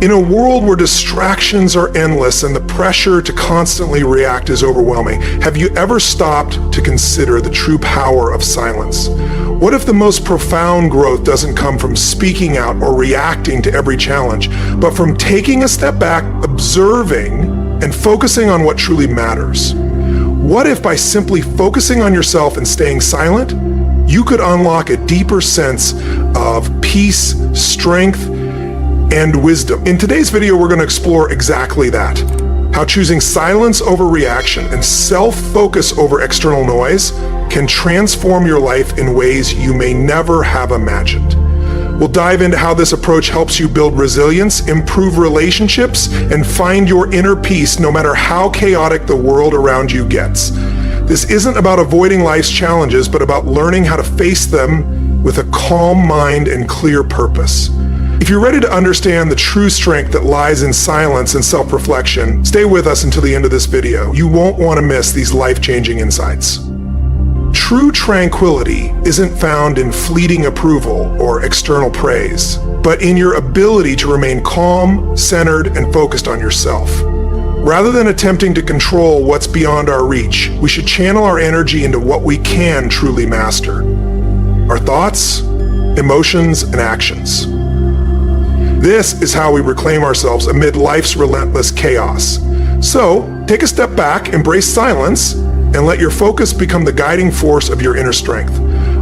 In a world where distractions are endless and the pressure to constantly react is overwhelming, have you ever stopped to consider the true power of silence? What if the most profound growth doesn't come from speaking out or reacting to every challenge, but from taking a step back, observing, and focusing on what truly matters? What if by simply focusing on yourself and staying silent, you could unlock a deeper sense of peace, strength, and wisdom? In today's video, we're going to explore exactly that. How choosing silence over reaction and self-focus over external noise can transform your life in ways you may never have imagined. We'll dive into how this approach helps you build resilience, improve relationships, and find your inner peace no matter how chaotic the world around you gets. This isn't about avoiding life's challenges, but about learning how to face them with a calm mind and clear purpose. If you're ready to understand the true strength that lies in silence and self-reflection, stay with us until the end of this video. You won't want to miss these life-changing insights. True tranquility isn't found in fleeting approval or external praise, but in your ability to remain calm, centered, and focused on yourself. Rather than attempting to control what's beyond our reach, we should channel our energy into what we can truly master: our thoughts, emotions, and actions. This is how we reclaim ourselves amid life's relentless chaos. So, take a step back, embrace silence, and let your focus become the guiding force of your inner strength.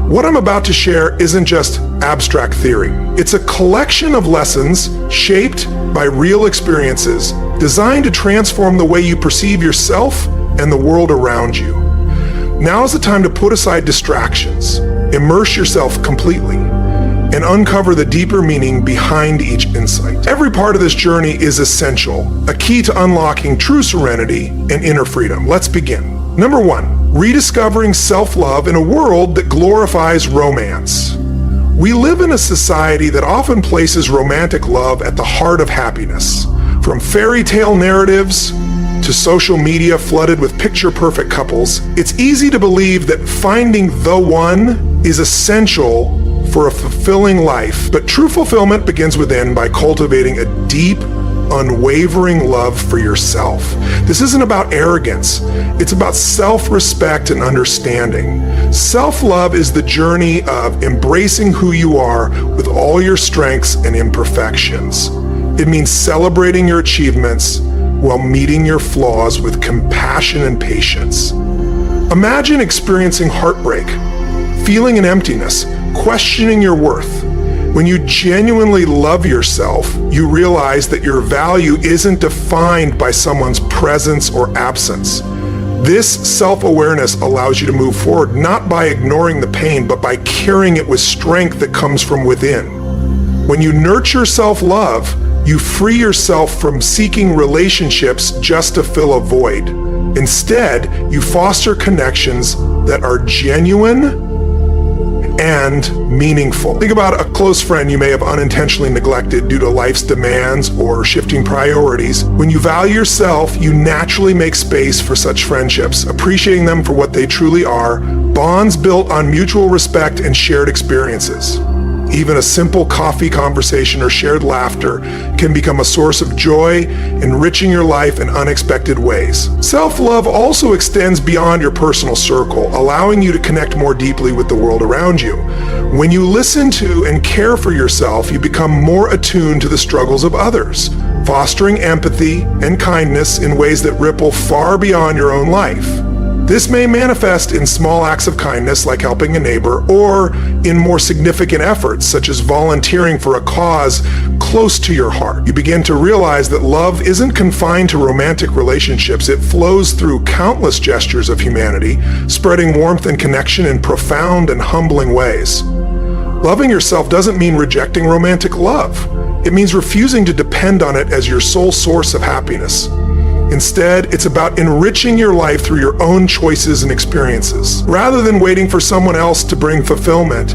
What I'm about to share isn't just abstract theory. It's a collection of lessons shaped by real experiences, designed to transform the way you perceive yourself and the world around you. Now is the time to put aside distractions, immerse yourself completely, and uncover the deeper meaning behind each insight. Every part of this journey is essential, a key to unlocking true serenity and inner freedom. Let's begin. Number 1, rediscovering self-love in a world that glorifies romance. We live in a society that often places romantic love at the heart of happiness. From fairy tale narratives to social media flooded with picture-perfect couples, it's easy to believe that finding the one is essential for a fulfilling life. But true fulfillment begins within by cultivating a deep, unwavering love for yourself. This isn't about arrogance. It's about self-respect and understanding. Self-love is the journey of embracing who you are with all your strengths and imperfections. It means celebrating your achievements while meeting your flaws with compassion and patience. Imagine experiencing heartbreak, feeling an emptiness, questioning your worth. When you genuinely love yourself, you realize that your value isn't defined by someone's presence or absence. This self-awareness allows you to move forward not by ignoring the pain, but by carrying it with strength that comes from within. When you nurture self-love, you free yourself from seeking relationships just to fill a void. Instead, you foster connections that are genuine and meaningful. Think about a close friend you may have unintentionally neglected due to life's demands or shifting priorities. When you value yourself, you naturally make space for such friendships, appreciating them for what they truly are, bonds built on mutual respect and shared experiences. Even a simple coffee conversation or shared laughter can become a source of joy, enriching your life in unexpected ways. Self-love also extends beyond your personal circle, allowing you to connect more deeply with the world around you. When you listen to and care for yourself, you become more attuned to the struggles of others, fostering empathy and kindness in ways that ripple far beyond your own life. This may manifest in small acts of kindness like helping a neighbor, or in more significant efforts such as volunteering for a cause close to your heart. You begin to realize that love isn't confined to romantic relationships. It flows through countless gestures of humanity, spreading warmth and connection in profound and humbling ways. Loving yourself doesn't mean rejecting romantic love. It means refusing to depend on it as your sole source of happiness. Instead, it's about enriching your life through your own choices and experiences. Rather than waiting for someone else to bring fulfillment,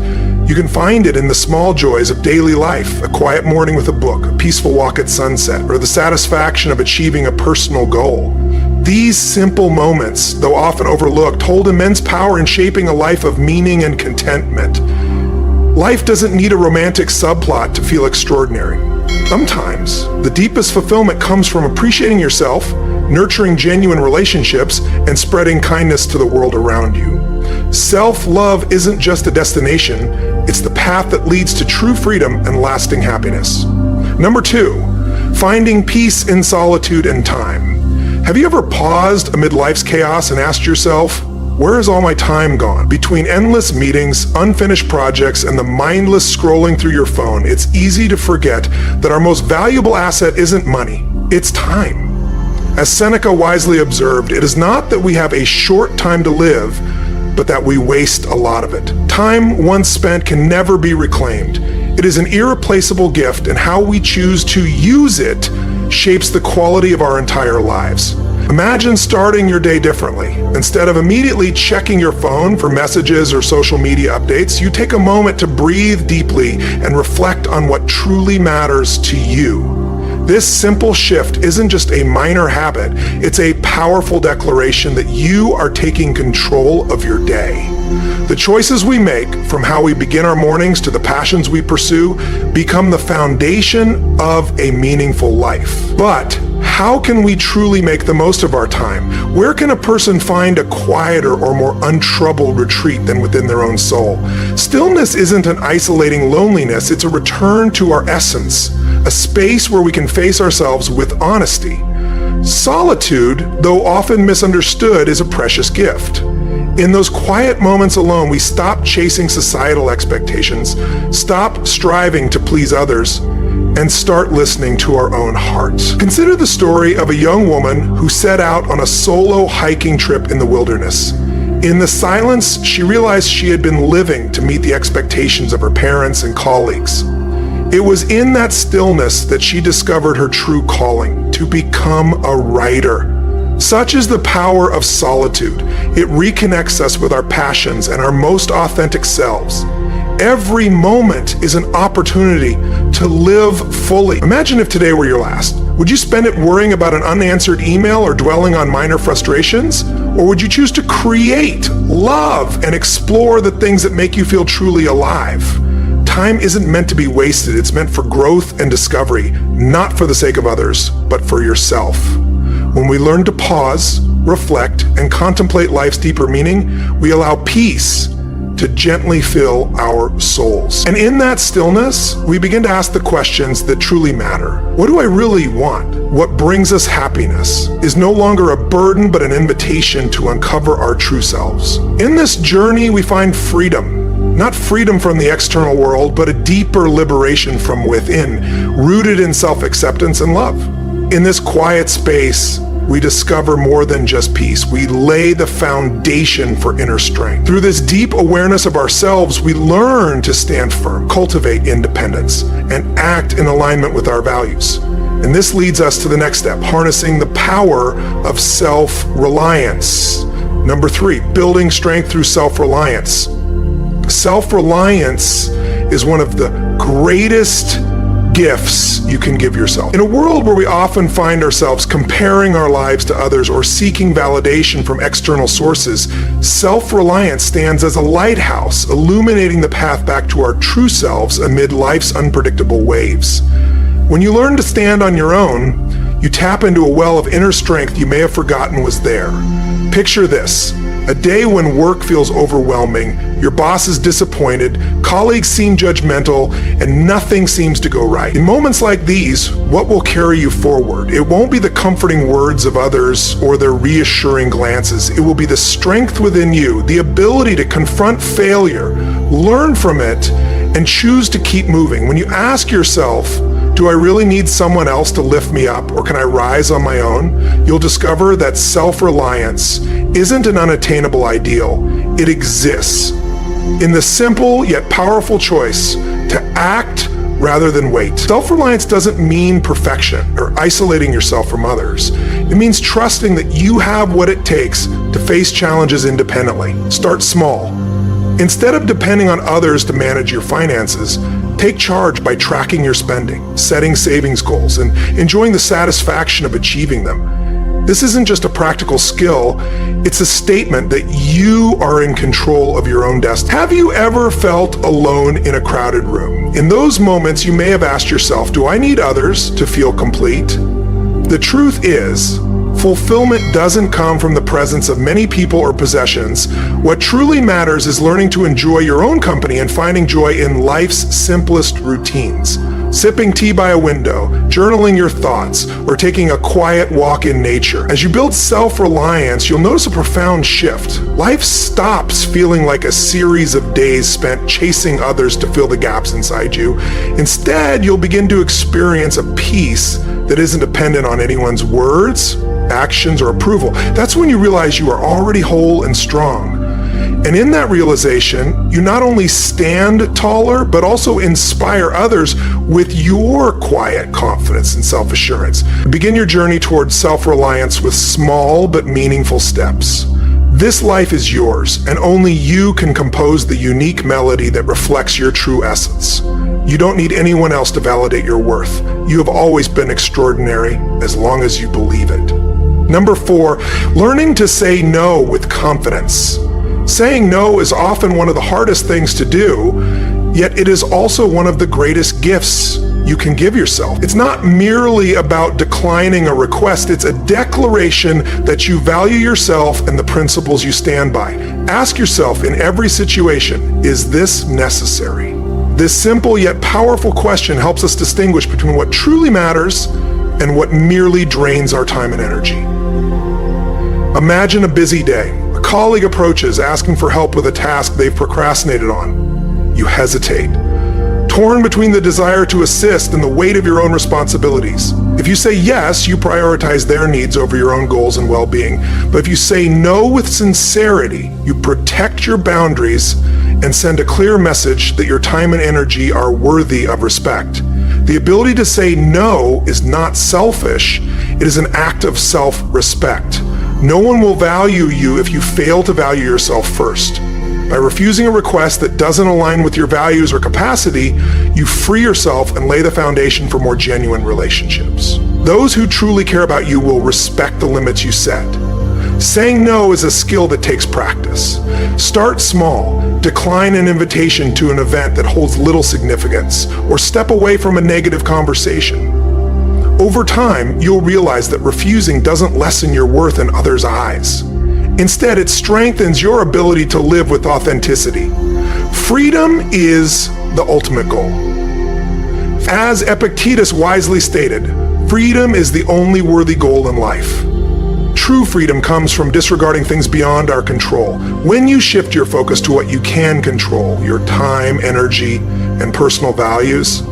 you can find it in the small joys of daily life: a quiet morning with a book, a peaceful walk at sunset, or the satisfaction of achieving a personal goal. These simple moments, though often overlooked, hold immense power in shaping a life of meaning and contentment. Life doesn't need a romantic subplot to feel extraordinary. Sometimes, the deepest fulfillment comes from appreciating yourself, nurturing genuine relationships, and spreading kindness to the world around you. Self-love isn't just a destination, it's the path that leads to true freedom and lasting happiness. Number 2, finding peace in solitude and time. Have you ever paused amid life's chaos and asked yourself, where has all my time gone? Between endless meetings, unfinished projects, and the mindless scrolling through your phone, it's easy to forget that our most valuable asset isn't money, it's time. As Seneca wisely observed, it is not that we have a short time to live, but that we waste a lot of it. Time once spent can never be reclaimed. It is an irreplaceable gift, and how we choose to use it shapes the quality of our entire lives. Imagine starting your day differently. Instead of immediately checking your phone for messages or social media updates, you take a moment to breathe deeply and reflect on what truly matters to you. This simple shift isn't just a minor habit, it's a powerful declaration that you are taking control of your day. The choices we make, from how we begin our mornings to the passions we pursue, become the foundation of a meaningful life. But how can we truly make the most of our time? Where can a person find a quieter or more untroubled retreat than within their own soul? Stillness isn't an isolating loneliness, it's a return to our essence, a space where we can face ourselves with honesty. Solitude, though often misunderstood, is a precious gift. In those quiet moments alone, we stop chasing societal expectations, stop striving to please others, and start listening to our own hearts. Consider the story of a young woman who set out on a solo hiking trip in the wilderness. In the silence, she realized she had been living to meet the expectations of her parents and colleagues. It was in that stillness that she discovered her true calling, to become a writer. Such is the power of solitude. It reconnects us with our passions and our most authentic selves. Every moment is an opportunity to live fully. Imagine if today were your last. Would you spend it worrying about an unanswered email or dwelling on minor frustrations? Or would you choose to create, love, and explore the things that make you feel truly alive? Time isn't meant to be wasted. It's meant for growth and discovery, not for the sake of others, but for yourself. When we learn to pause, reflect, and contemplate life's deeper meaning, we allow peace to gently fill our souls. And in that stillness, we begin to ask the questions that truly matter. What do I really want? What brings us happiness is no longer a burden, but an invitation to uncover our true selves. In this journey, we find freedom. Not freedom from the external world, but a deeper liberation from within, rooted in self-acceptance and love. In this quiet space, we discover more than just peace. We lay the foundation for inner strength. Through this deep awareness of ourselves, we learn to stand firm, cultivate independence, and act in alignment with our values. And this leads us to the next step, harnessing the power of self-reliance. Number 3, building strength through self-reliance. Self-reliance is one of the greatest gifts you can give yourself. In a world where we often find ourselves comparing our lives to others or seeking validation from external sources, self-reliance stands as a lighthouse, illuminating the path back to our true selves amid life's unpredictable waves. When you learn to stand on your own, you tap into a well of inner strength you may have forgotten was there. Picture this. A day when work feels overwhelming, your boss is disappointed, colleagues seem judgmental, and nothing seems to go right. In moments like these, what will carry you forward? It won't be the comforting words of others or their reassuring glances. It will be the strength within you, the ability to confront failure, learn from it, and choose to keep moving. When you ask yourself, do I really need someone else to lift me up, or can I rise on my own? You'll discover that self-reliance isn't an unattainable ideal. It exists in the simple yet powerful choice to act rather than wait. Self-reliance doesn't mean perfection or isolating yourself from others. It means trusting that you have what it takes to face challenges independently. Start small. Instead of depending on others to manage your finances, take charge by tracking your spending, setting savings goals, and enjoying the satisfaction of achieving them. This isn't just a practical skill, it's a statement that you are in control of your own destiny. Have you ever felt alone in a crowded room? In those moments, you may have asked yourself, do I need others to feel complete? The truth is, fulfillment doesn't come from the presence of many people or possessions. What truly matters is learning to enjoy your own company and finding joy in life's simplest routines. Sipping tea by a window, journaling your thoughts, or taking a quiet walk in nature. As you build self-reliance, you'll notice a profound shift. Life stops feeling like a series of days spent chasing others to fill the gaps inside you. Instead, you'll begin to experience a peace that isn't dependent on anyone's words, actions, or approval. That's when you realize you are already whole and strong. And in that realization, you not only stand taller, but also inspire others with your quiet confidence and self-assurance. Begin your journey towards self-reliance with small but meaningful steps. This life is yours, and only you can compose the unique melody that reflects your true essence. You don't need anyone else to validate your worth. You have always been extraordinary as long as you believe it. Number 4, learning to say no with confidence. Saying no is often one of the hardest things to do, yet it is also one of the greatest gifts you can give yourself. It's not merely about declining a request, it's a declaration that you value yourself and the principles you stand by. Ask yourself in every situation, is this necessary? This simple yet powerful question helps us distinguish between what truly matters and what merely drains our time and energy. Imagine a busy day. A colleague approaches asking for help with a task they've procrastinated on. You hesitate, torn between the desire to assist and the weight of your own responsibilities. If you say yes, you prioritize their needs over your own goals and well-being. But if you say no with sincerity, you protect your boundaries and send a clear message that your time and energy are worthy of respect. The ability to say no is not selfish, it is an act of self-respect. No one will value you if you fail to value yourself first. By refusing a request that doesn't align with your values or capacity, you free yourself and lay the foundation for more genuine relationships. Those who truly care about you will respect the limits you set. Saying no is a skill that takes practice. Start small. Decline an invitation to an event that holds little significance, or step away from a negative conversation. Over time, you'll realize that refusing doesn't lessen your worth in others' eyes. Instead, it strengthens your ability to live with authenticity. Freedom is the ultimate goal. As Epictetus wisely stated, freedom is the only worthy goal in life. True freedom comes from disregarding things beyond our control. When you shift your focus to what you can control, your time, energy, and personal values,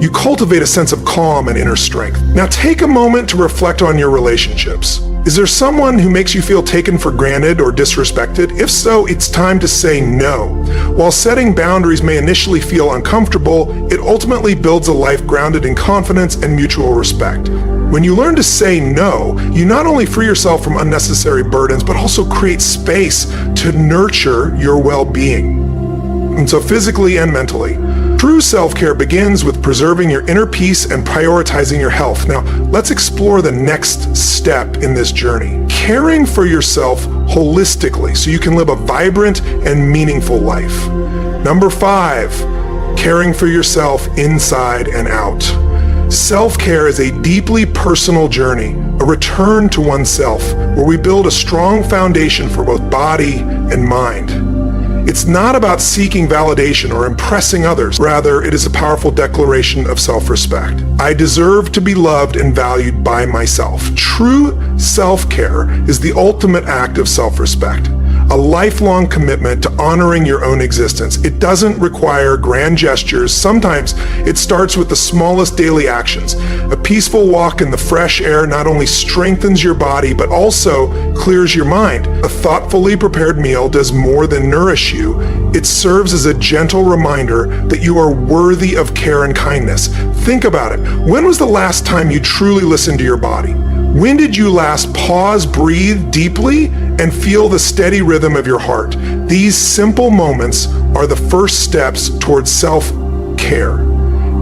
you cultivate a sense of calm and inner strength. Now take a moment to reflect on your relationships. Is there someone who makes you feel taken for granted or disrespected? If so, it's time to say no. While setting boundaries may initially feel uncomfortable, it ultimately builds a life grounded in confidence and mutual respect. When you learn to say no, you not only free yourself from unnecessary burdens, but also create space to nurture your well-being. And so physically and mentally. True self-care begins with preserving your inner peace and prioritizing your health. Now, let's explore the next step in this journey. Caring for yourself holistically so you can live a vibrant and meaningful life. Number 5, caring for yourself inside and out. Self-care is a deeply personal journey, a return to oneself, where we build a strong foundation for both body and mind. It's not about seeking validation or impressing others. Rather, it is a powerful declaration of self-respect. I deserve to be loved and valued by myself. True self-care is the ultimate act of self-respect, a lifelong commitment to honoring your own existence. It doesn't require grand gestures. Sometimes it starts with the smallest daily actions. A peaceful walk in the fresh air not only strengthens your body, but also clears your mind. A thoughtfully prepared meal does more than nourish you. It serves as a gentle reminder that you are worthy of care and kindness. Think about it. When was the last time you truly listened to your body? When did you last pause, breathe deeply, and feel the steady rhythm of your heart? These simple moments are the first steps towards self-care.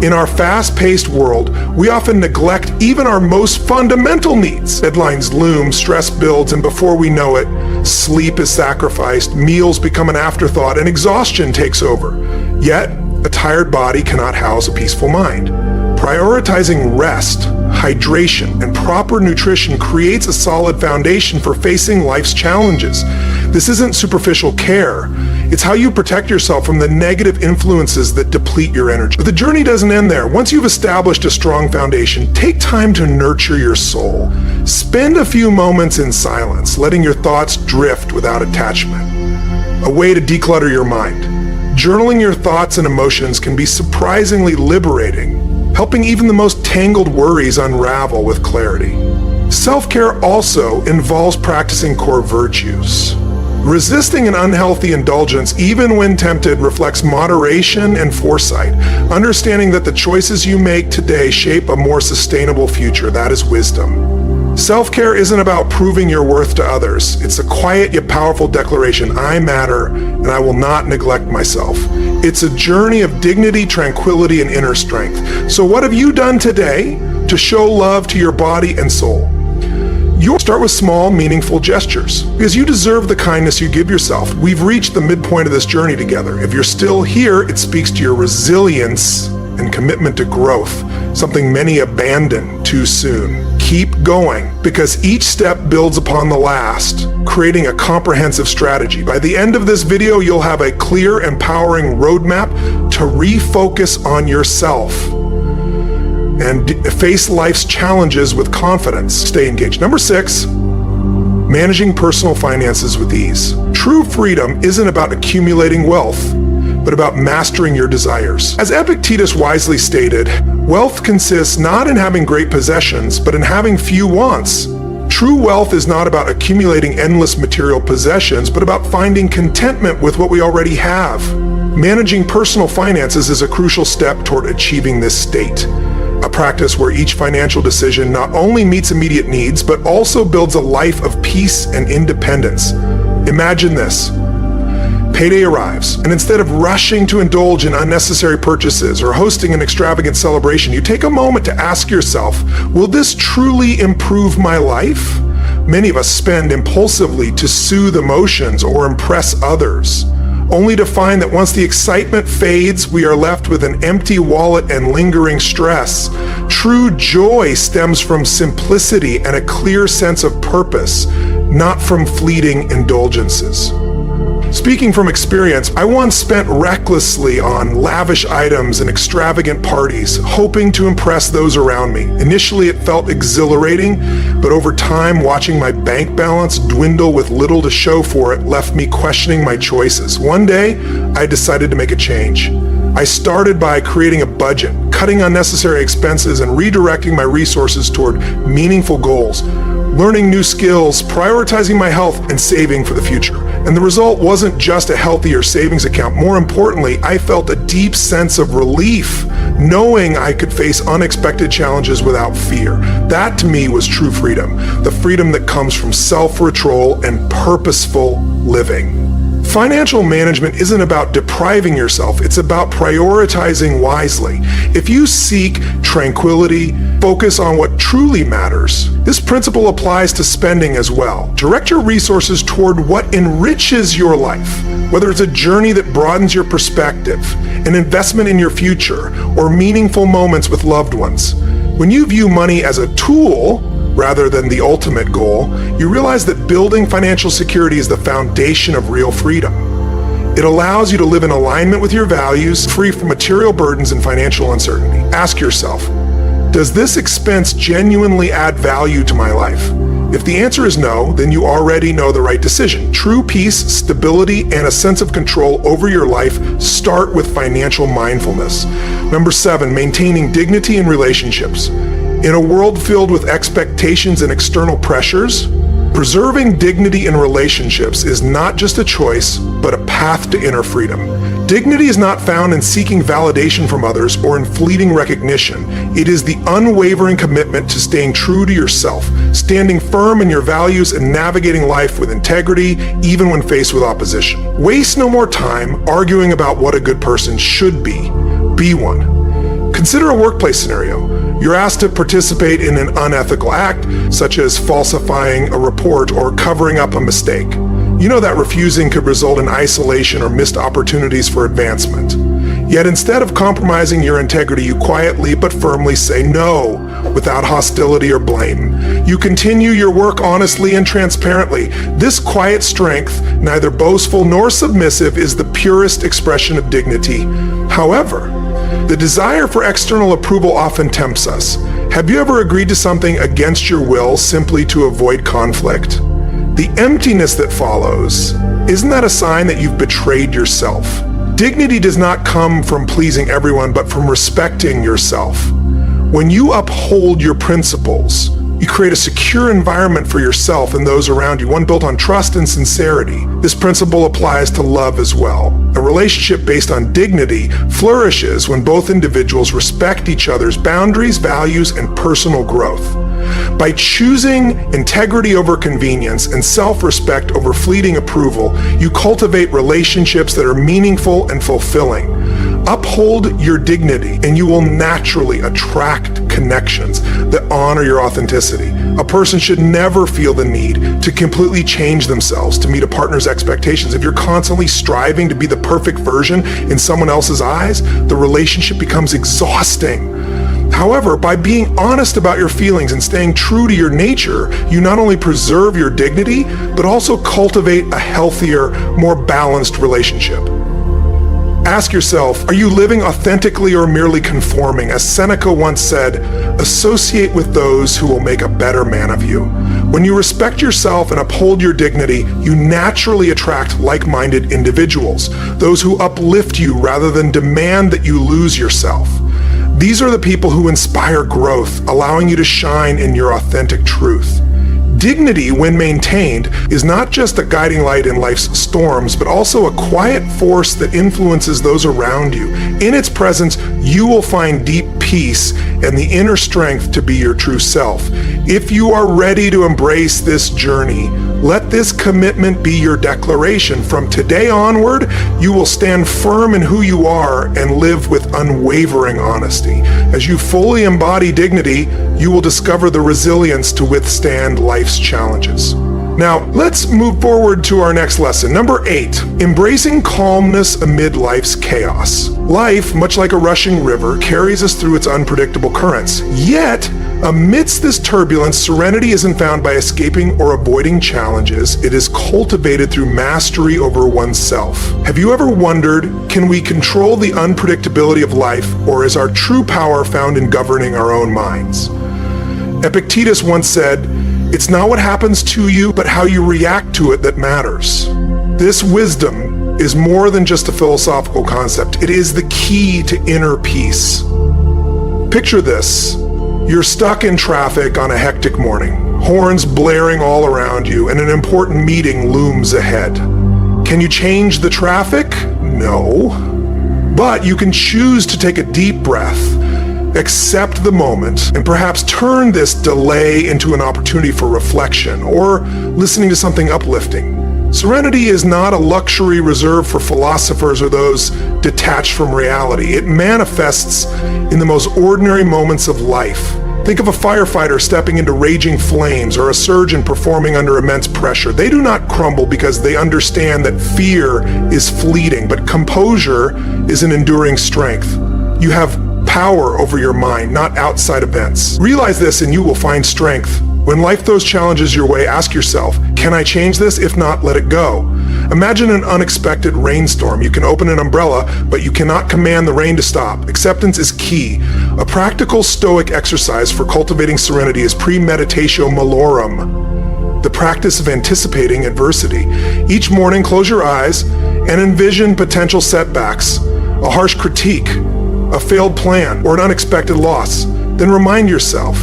In our fast-paced world, we often neglect even our most fundamental needs. Deadlines loom, stress builds, and before we know it, sleep is sacrificed, meals become an afterthought, and exhaustion takes over. Yet, a tired body cannot house a peaceful mind. Prioritizing rest, hydration, and proper nutrition creates a solid foundation for facing life's challenges. This isn't superficial care. It's how you protect yourself from the negative influences that deplete your energy. But the journey doesn't end there. Once you've established a strong foundation, take time to nurture your soul. Spend a few moments in silence, letting your thoughts drift without attachment. A way to declutter your mind. Journaling your thoughts and emotions can be surprisingly liberating, helping even the most tangled worries unravel with clarity. Self-care also involves practicing core virtues. Resisting an unhealthy indulgence, even when tempted, reflects moderation and foresight, understanding that the choices you make today shape a more sustainable future. That is wisdom. Self-care isn't about proving your worth to others. It's a quiet yet powerful declaration: I matter, and I will not neglect myself. It's a journey of dignity, tranquility, and inner strength. So what have you done today to show love to your body and soul? You'll start with small, meaningful gestures, because you deserve the kindness you give yourself. We've reached the midpoint of this journey together. If you're still here, it speaks to your resilience and commitment to growth, something many abandon too soon. Keep going, because each step builds upon the last, creating a comprehensive strategy. By the end of this video, you'll have a clear, empowering roadmap to refocus on yourself and face life's challenges with confidence. Stay engaged. Number 6, managing personal finances with ease. True freedom isn't about accumulating wealth, but about mastering your desires. As Epictetus wisely stated, wealth consists not in having great possessions, but in having few wants. True wealth is not about accumulating endless material possessions, but about finding contentment with what we already have. Managing personal finances is a crucial step toward achieving this state. A practice where each financial decision not only meets immediate needs, but also builds a life of peace and independence. Imagine this. Payday arrives, and instead of rushing to indulge in unnecessary purchases or hosting an extravagant celebration, you take a moment to ask yourself, will this truly improve my life? Many of us spend impulsively to soothe emotions or impress others, only to find that once the excitement fades, we are left with an empty wallet and lingering stress. True joy stems from simplicity and a clear sense of purpose, not from fleeting indulgences. Speaking from experience, I once spent recklessly on lavish items and extravagant parties, hoping to impress those around me. Initially, it felt exhilarating, but over time, watching my bank balance dwindle with little to show for it left me questioning my choices. One day, I decided to make a change. I started by creating a budget, cutting unnecessary expenses, and redirecting my resources toward meaningful goals, learning new skills, prioritizing my health, and saving for the future. And the result wasn't just a healthier savings account. More importantly, I felt a deep sense of relief, knowing I could face unexpected challenges without fear. That to me was true freedom, the freedom that comes from self-control and purposeful living. Financial management isn't about depriving yourself, it's about prioritizing wisely. If you seek tranquility, focus on what truly matters. This principle applies to spending as well. Direct your resources toward what enriches your life, whether it's a journey that broadens your perspective, an investment in your future, or meaningful moments with loved ones. When you view money as a tool, rather than the ultimate goal, you realize that building financial security is the foundation of real freedom. It allows you to live in alignment with your values, free from material burdens and financial uncertainty. Ask yourself, does this expense genuinely add value to my life? If the answer is no, then you already know the right decision. True peace, stability, and a sense of control over your life start with financial mindfulness. Number 7, maintaining dignity in relationships. In a world filled with expectations and external pressures, preserving dignity in relationships is not just a choice, but a path to inner freedom. Dignity is not found in seeking validation from others or in fleeting recognition. It is the unwavering commitment to staying true to yourself, standing firm in your values, and navigating life with integrity, even when faced with opposition. Waste no more time arguing about what a good person should be. Be one. Consider a workplace scenario. You're asked to participate in an unethical act, such as falsifying a report or covering up a mistake. You know that refusing could result in isolation or missed opportunities for advancement. Yet instead of compromising your integrity, you quietly but firmly say no, without hostility or blame. You continue your work honestly and transparently. This quiet strength, neither boastful nor submissive, is the purest expression of dignity. However, the desire for external approval often tempts us. Have you ever agreed to something against your will simply to avoid conflict? The emptiness that follows, isn't that a sign that you've betrayed yourself? Dignity does not come from pleasing everyone, but from respecting yourself. When you uphold your principles, you create a secure environment for yourself and those around you, one built on trust and sincerity. This principle applies to love as well. A relationship based on dignity flourishes when both individuals respect each other's boundaries, values, and personal growth. By choosing integrity over convenience and self-respect over fleeting approval, you cultivate relationships that are meaningful and fulfilling. Uphold your dignity, and you will naturally attract connections that honor your authenticity. A person should never feel the need to completely change themselves to meet a partner's expectations. If you're constantly striving to be the perfect version in someone else's eyes, the relationship becomes exhausting. However, by being honest about your feelings and staying true to your nature, you not only preserve your dignity, but also cultivate a healthier, more balanced relationship. Ask yourself, are you living authentically or merely conforming? As Seneca once said, associate with those who will make a better man of you. When you respect yourself and uphold your dignity, you naturally attract like-minded individuals, those who uplift you rather than demand that you lose yourself. These are the people who inspire growth, allowing you to shine in your authentic truth. Dignity, when maintained, is not just a guiding light in life's storms, but also a quiet force that influences those around you. In its presence, you will find deep peace and the inner strength to be your true self. If you are ready to embrace this journey, let this commitment be your declaration. From today onward, you will stand firm in who you are and live with unwavering honesty. As you fully embody dignity, you will discover the resilience to withstand life's challenges. Now, let's move forward to our next lesson. Number 8, embracing calmness amid life's chaos. Life, much like a rushing river, carries us through its unpredictable currents. Yet, amidst this turbulence, serenity isn't found by escaping or avoiding challenges. It is cultivated through mastery over oneself. Have you ever wondered, can we control the unpredictability of life, or is our true power found in governing our own minds? Epictetus once said, "It's not what happens to you, but how you react to it that matters." This wisdom is more than just a philosophical concept. It is the key to inner peace. Picture this. You're stuck in traffic on a hectic morning, horns blaring all around you, and an important meeting looms ahead. Can you change the traffic? No. But you can choose to take a deep breath, accept the moment, and perhaps turn this delay into an opportunity for reflection or listening to something uplifting. Serenity is not a luxury reserved for philosophers or those detached from reality. It manifests in the most ordinary moments of life. Think of a firefighter stepping into raging flames or a surgeon performing under immense pressure. They do not crumble because they understand that fear is fleeting, but composure is an enduring strength. You have power over your mind, not outside events. Realize this and you will find strength. When life throws challenges your way, ask yourself, can I change this? If not, let it go. Imagine an unexpected rainstorm. You can open an umbrella, but you cannot command the rain to stop. Acceptance is key. A practical Stoic exercise for cultivating serenity is premeditatio malorum, the practice of anticipating adversity. Each morning, close your eyes and envision potential setbacks, a harsh critique, a failed plan, or an unexpected loss. Then remind yourself,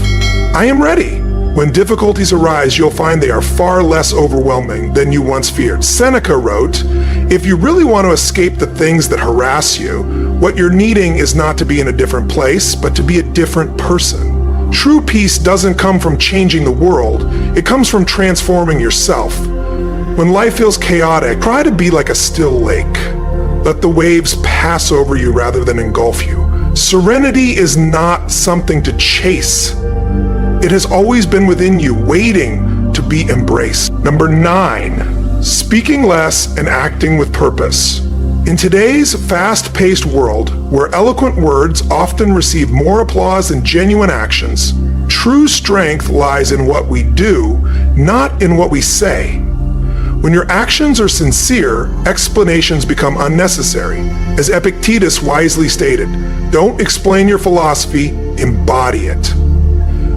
I am ready. When difficulties arise, you'll find they are far less overwhelming than you once feared. Seneca wrote, if you really want to escape the things that harass you, what you're needing is not to be in a different place, but to be a different person. True peace doesn't come from changing the world. It comes from transforming yourself. When life feels chaotic, try to be like a still lake. Let the waves pass over you rather than engulf you. Serenity is not something to chase. It has always been within you, waiting to be embraced. Number 9, speaking less and acting with purpose. In today's fast-paced world, where eloquent words often receive more applause than genuine actions, true strength lies in what we do, not in what we say. When your actions are sincere, explanations become unnecessary. As Epictetus wisely stated, don't explain your philosophy, embody it.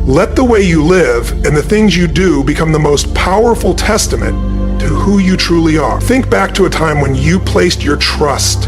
Let the way you live and the things you do become the most powerful testament to who you truly are. Think back to a time when you placed your trust